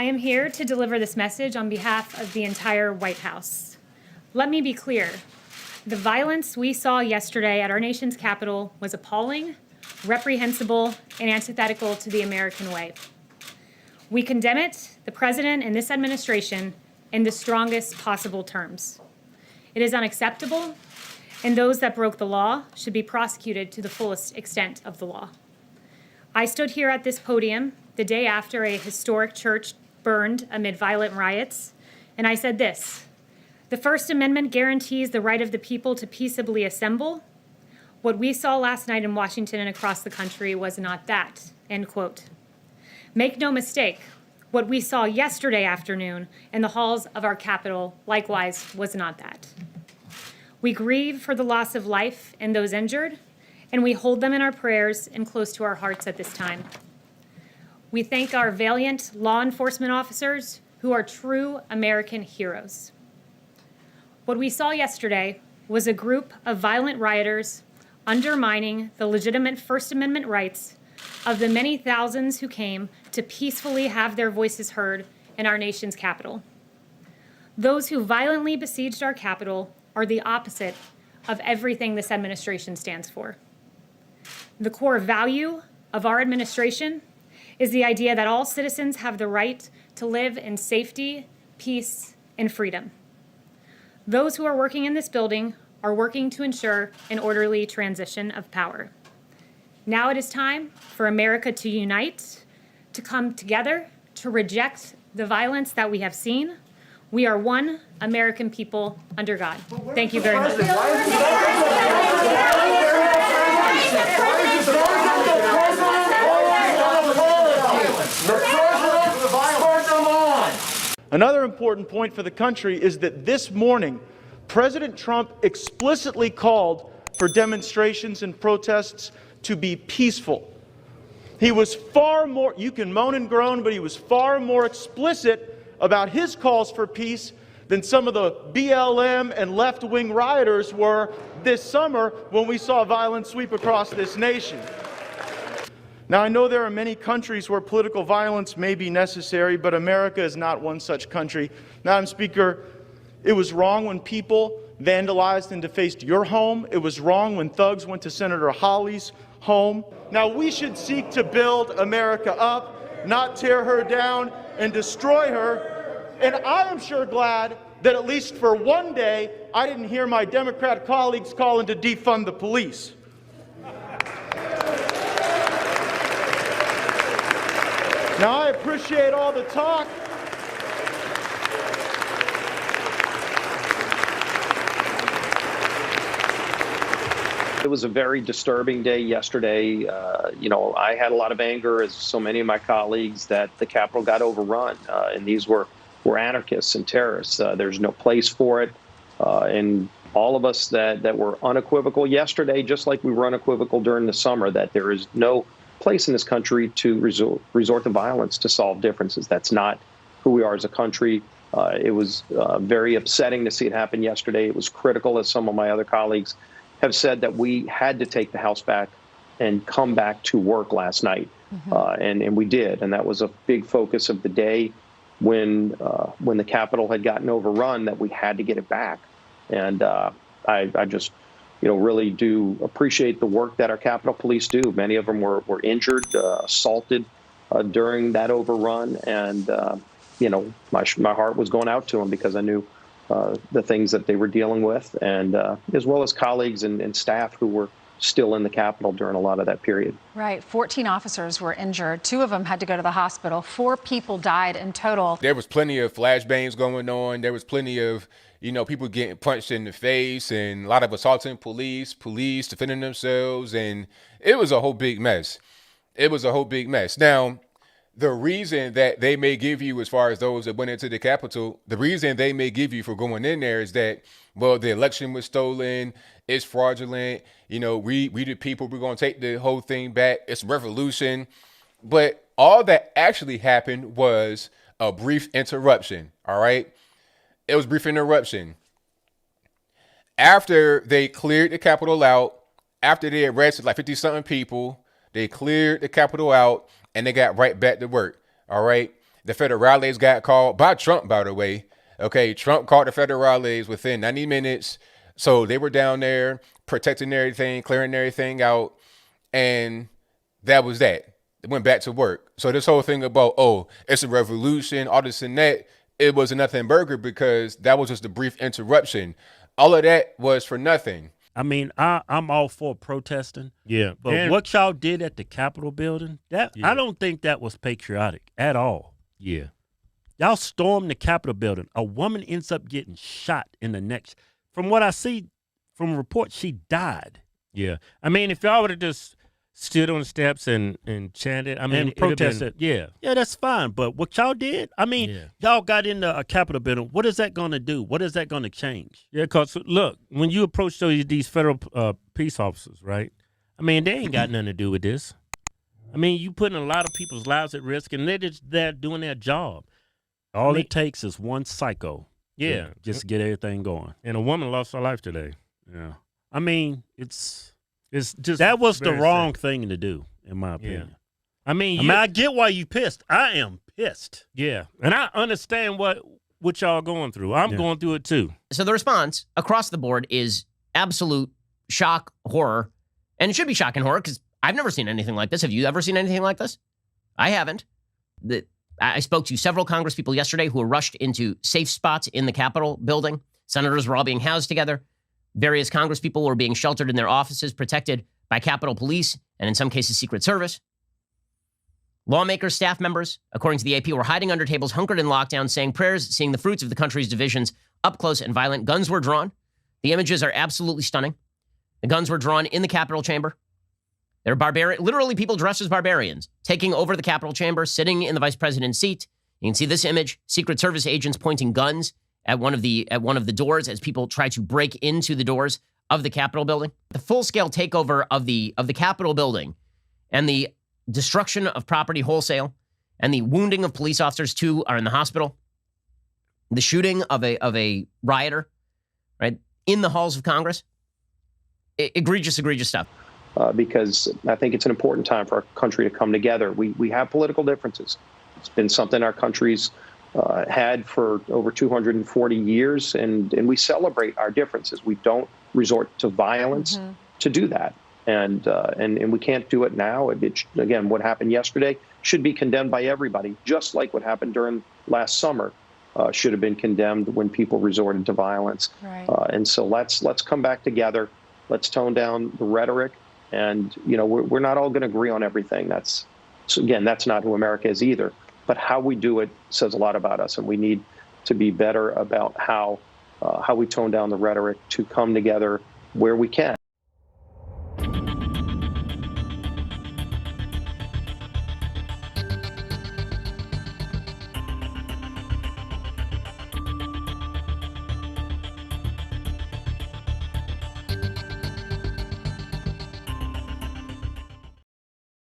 I am here to deliver this message on behalf of the entire White House. Let me be clear. The violence we saw yesterday at our nation's Capitol was appalling, reprehensible, and antithetical to the American way. We condemn it, the President and this administration, in the strongest possible terms. It is unacceptable, and those that broke the law should be prosecuted to the fullest extent of the law. I stood here at this podium the day after a historic church burned amid violent riots, and I said this: the First Amendment guarantees the right of the people to peaceably assemble. What we saw last night in Washington and across the country was not that, end quote. Make no mistake, what we saw yesterday afternoon in the halls of our Capitol likewise was not that. We grieve for the loss of life and those injured, and we hold them in our prayers and close to our hearts at this time. We thank our valiant law enforcement officers who are true American heroes. What we saw yesterday was a group of violent rioters undermining the legitimate First Amendment rights of the many thousands who came to peacefully have their voices heard in our nation's Capitol. Those who violently besieged our Capitol are the opposite of everything this administration stands for. The core value of our administration is the idea that all citizens have the right to live in safety, peace, and freedom. Those who are working in this building are working to ensure an orderly transition of power. Now it is time for America to unite, to come together, to reject the violence that we have seen. We are one American people under God. Thank you very much. Another important point for the country is that this morning, President Trump explicitly called for demonstrations and protests to be peaceful. He was far more, you can moan and groan, but he was far more explicit about his calls for peace than some of the BLM and left-wing rioters were this summer when we saw violence sweep across this nation. Now, I know there are many countries where political violence may be necessary, but America is not one such country. Madam Speaker, it was wrong when people vandalized and defaced your home. It was wrong when thugs went to Senator Hawley's home. Now, we should seek to build America up, not tear her down and destroy her. And I am sure glad that at least for one day, I didn't hear my Democrat colleagues calling to defund the police. Now, I appreciate all the talk. It was a very disturbing day yesterday. I had a lot of anger, as so many of my colleagues, that the Capitol got overrun, and these were anarchists and terrorists. There's no place for it. And all of us that were unequivocal yesterday, just like we were unequivocal during the summer, that there is no place in this country to resort to violence to solve differences. That's not who we are as a country. It was very upsetting to see it happen yesterday. It was critical, as some of my other colleagues have said, that we had to take the House back and come back to work last night. And we did. And that was a big focus of the day when the Capitol had gotten overrun, that we had to get it back. And I just really do appreciate the work that our Capitol Police do. Many of them were injured, assaulted during that overrun. And, my heart was going out to them because I knew the things that they were dealing with, and as well as colleagues and staff who were still in the Capitol during a lot of that period. Right. 14 officers were injured. 2 of them had to go to the hospital. 4 people died in total. There was plenty of flashbangs going on. There was plenty of, people getting punched in the face, and a lot of assaulting police defending themselves. And it was a whole big mess. Now, the reason that they may give you, as far as those that went into the Capitol, the reason they may give you for going in there is that, well, the election was stolen, it's fraudulent, we the people, we're going to take the whole thing back, it's revolution. But all that actually happened was a brief interruption, all right? It was a brief interruption. After they cleared the Capitol out, after they arrested like 50-something people, they cleared the Capitol out, and they got right back to work, all right? The federales got called by Trump, by the way. Okay, Trump called the federales within 90 minutes. So they were down there protecting everything, clearing everything out. And that was that. It went back to work. So this whole thing about, oh, it's a revolution, all this and that, it was a nothing burger because that was just a brief interruption. All of that was for nothing. I mean, I'm all for protesting. Yeah. But And what y'all did at the Capitol building, I don't think that was patriotic at all. yeah. Y'all stormed the Capitol building. A woman ends up getting shot in the neck. From what I see from reports, she died. Yeah. I mean, if y'all would have just stood on the steps and chanted, I mean, And it'd have protested. been- Yeah, that's fine. But what y'all did, I mean, Yeah. y'all got into a Capitol building. What is that going to do? What is that going to change? Yeah, because look, when you approach these federal peace officers, right? I mean, they ain't got nothing to do with this. I mean, you putting a lot of people's lives at risk, and they're just there doing their job. All mean- it takes is one psycho. Yeah. Just to get everything going. And a woman lost her life today. Yeah. I mean, It's just that was the very wrong sad. thing to do, in my opinion. I mean, I mean, I get why you pissed. I am pissed. yeah, and I understand what y'all going through. I'm Yeah. going through it too. So the response across the board is absolute shock, horror, and it should be shock and horror because I've never seen anything like this. Have you ever seen anything like this? I haven't. I spoke to several Congress people yesterday who were rushed into safe spots in the Capitol building. Senators were all being housed together. Various Congress people were being sheltered in their offices, protected by Capitol Police and in some cases Secret Service. Lawmakers, staff members, according to the AP, were hiding under tables, hunkered in lockdown, saying prayers, seeing the fruits of the country's divisions up close and violent. Guns were drawn. The images are absolutely stunning. The guns were drawn in the Capitol chamber. They're literally people dressed as barbarians, taking over the Capitol chamber, sitting in the vice president's seat. You can see this image, Secret Service agents pointing guns at one of the doors as people try to break into the doors of the Capitol building. The full-scale takeover of the Capitol building and the destruction of property wholesale and the wounding of police officers, 2 are in the hospital. The shooting of a rioter, right, in the halls of Congress. Egregious stuff. Because I think it's an important time for our country to come together. We have political differences. It's been something our country's had for over 240 years, and we celebrate our differences. We don't resort to violence to do that, and we can't do it now. Again, what happened yesterday should be condemned by everybody, just like what happened during last summer should have been condemned when people resorted to violence. Right. And so let's come back together. Let's tone down the rhetoric. And, you know, we're not all going to agree on everything. That's not who America is either. But how we do it says a lot about us. And we need to be better about how we tone down the rhetoric to come together where we can.